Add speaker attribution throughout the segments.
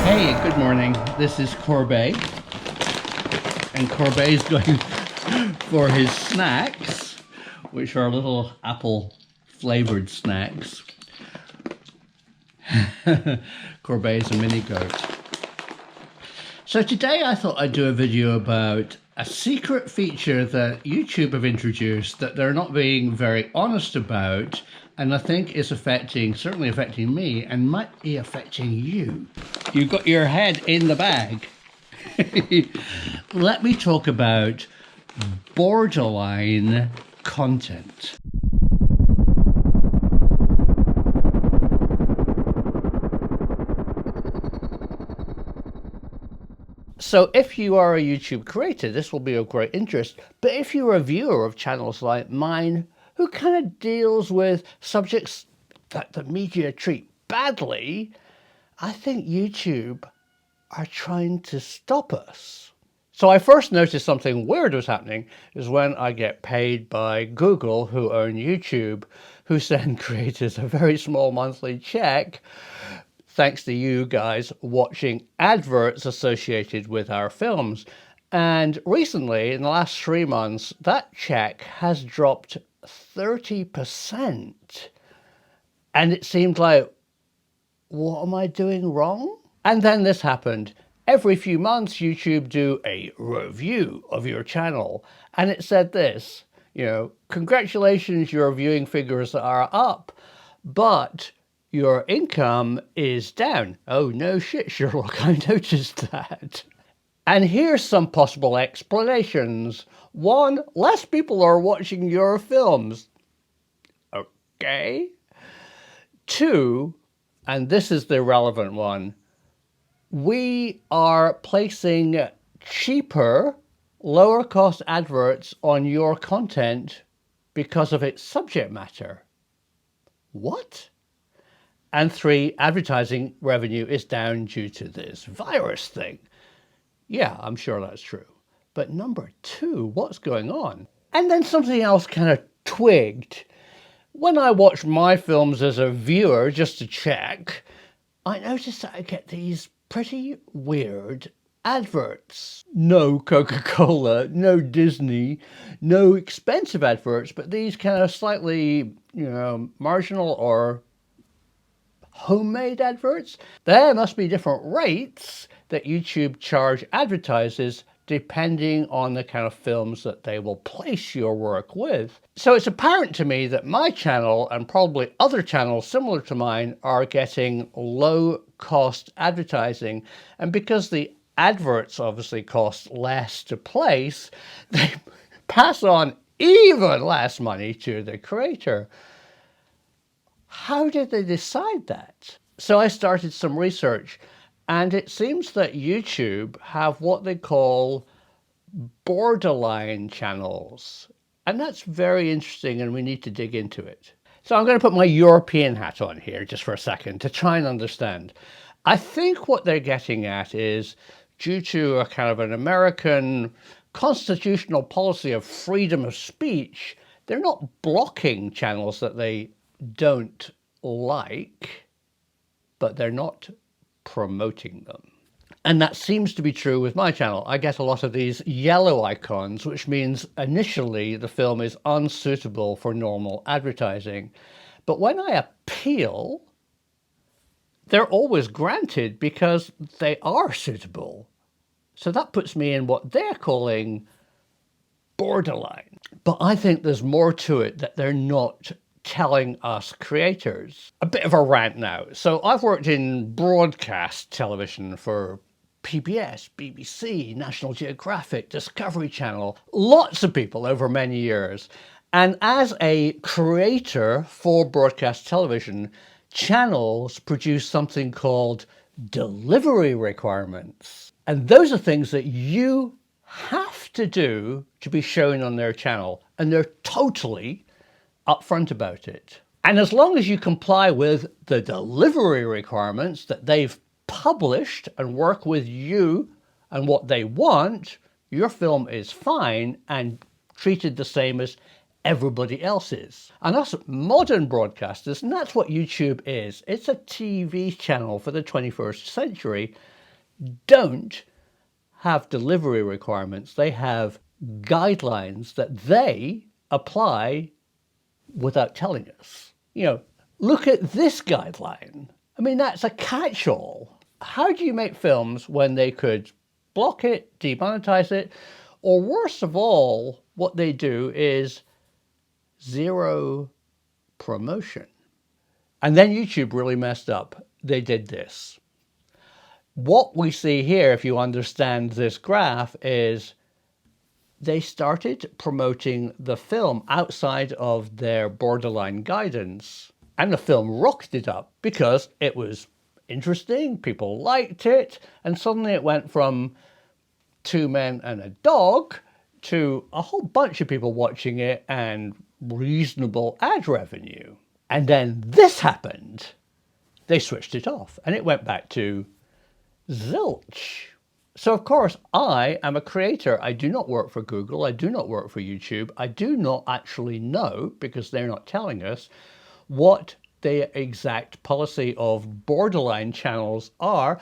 Speaker 1: Hey, good morning. This is Corbet. And Corbet's going for his snacks, which are little apple flavored snacks. Corbet's a mini goat. So today I thought I'd do a video about a secret feature that YouTube have introduced that they're not being very honest about, and I think is certainly affecting me, and might be affecting you. You've got your head in the bag. Let me talk about borderline content. So if you are a YouTube creator, this will be of great interest. But if you're a viewer of channels like mine, who kind of deals with subjects that the media treat badly, I think YouTube are trying to stop us. So I first noticed something weird was happening is when I get paid by Google, who own YouTube, who send creators a very small monthly check, thanks to you guys watching adverts associated with our films. And recently, in the last 3 months, that check has dropped 30%. And it seemed like, what am I doing wrong? And then this happened. Every few months, YouTube do a review of your channel. And it said this, congratulations, your viewing figures are up, but your income is down. Oh, no shit, Sherlock, I noticed that. And here's some possible explanations. 1, less people are watching your films. Okay. 2, and this is the relevant one, we are placing cheaper, lower cost adverts on your content because of its subject matter. What? And 3, advertising revenue is down due to this virus thing. Yeah, I'm sure that's true. But number 2, what's going on? And then something else kind of twigged. When I watch my films as a viewer, just to check, I noticed that I get these pretty weird adverts. No Coca-Cola, no Disney, no expensive adverts, but these kind of slightly, marginal or homemade adverts. There must be different rates that YouTube charge advertisers depending on the kind of films that they will place your work with. So it's apparent to me that my channel and probably other channels similar to mine are getting low cost advertising. And because the adverts obviously cost less to place, they pass on even less money to the creator. How did they decide that? So I started some research, and it seems that YouTube have what they call borderline channels. And that's very interesting, and we need to dig into it. So I'm going to put my European hat on here just for a second to try and understand. I think what they're getting at is due to a kind of an American constitutional policy of freedom of speech, they're not blocking channels that they don't like, but they're not promoting them. And that seems to be true with my channel. I get a lot of these yellow icons, which means initially the film is unsuitable for normal advertising. But when I appeal, they're always granted because they are suitable. So that puts me in what they're calling borderline. But I think there's more to it that they're not telling us creators. A bit of a rant now. So I've worked in broadcast television for PBS, BBC, National Geographic, Discovery Channel, lots of people over many years. And as a creator for broadcast television, channels produce something called delivery requirements. And those are things that you have to do to be shown on their channel. And they're totally upfront about it. And as long as you comply with the delivery requirements that they've published and work with you and what they want, your film is fine and treated the same as everybody else is. And us modern broadcasters, and that's what YouTube is, it's a TV channel for the 21st century. don't have delivery requirements. They have guidelines that they apply without telling us. Look at this guideline. I mean, that's a catch-all. How do you make films when they could block it, demonetize it, or worst of all, what they do is zero promotion? And then YouTube really messed up. They did this. What we see here, if you understand this graph, is they started promoting the film outside of their borderline guidance. And the film rocketed up because it was interesting, people liked it, and suddenly it went from 2 men and a dog to a whole bunch of people watching it and reasonable ad revenue. And then this happened. They switched it off and it went back to zilch. So of course, I am a creator. I do not work for Google. I do not work for YouTube. I do not actually know, because they're not telling us, what the exact policy of borderline channels are,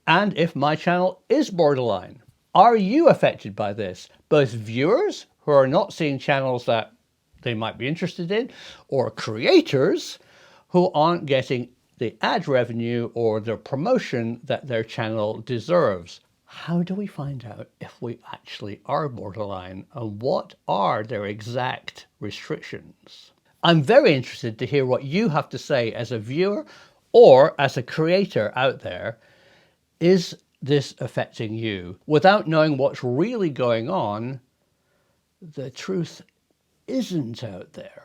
Speaker 1: and if my channel is borderline. Are you affected by this? Both viewers who are not seeing channels that they might be interested in, or creators who aren't getting the ad revenue or the promotion that their channel deserves. How do we find out if we actually are borderline, and what are their exact restrictions? I'm very interested to hear what you have to say as a viewer or as a creator out there. Is this affecting you? Without knowing what's really going on, the truth isn't out there.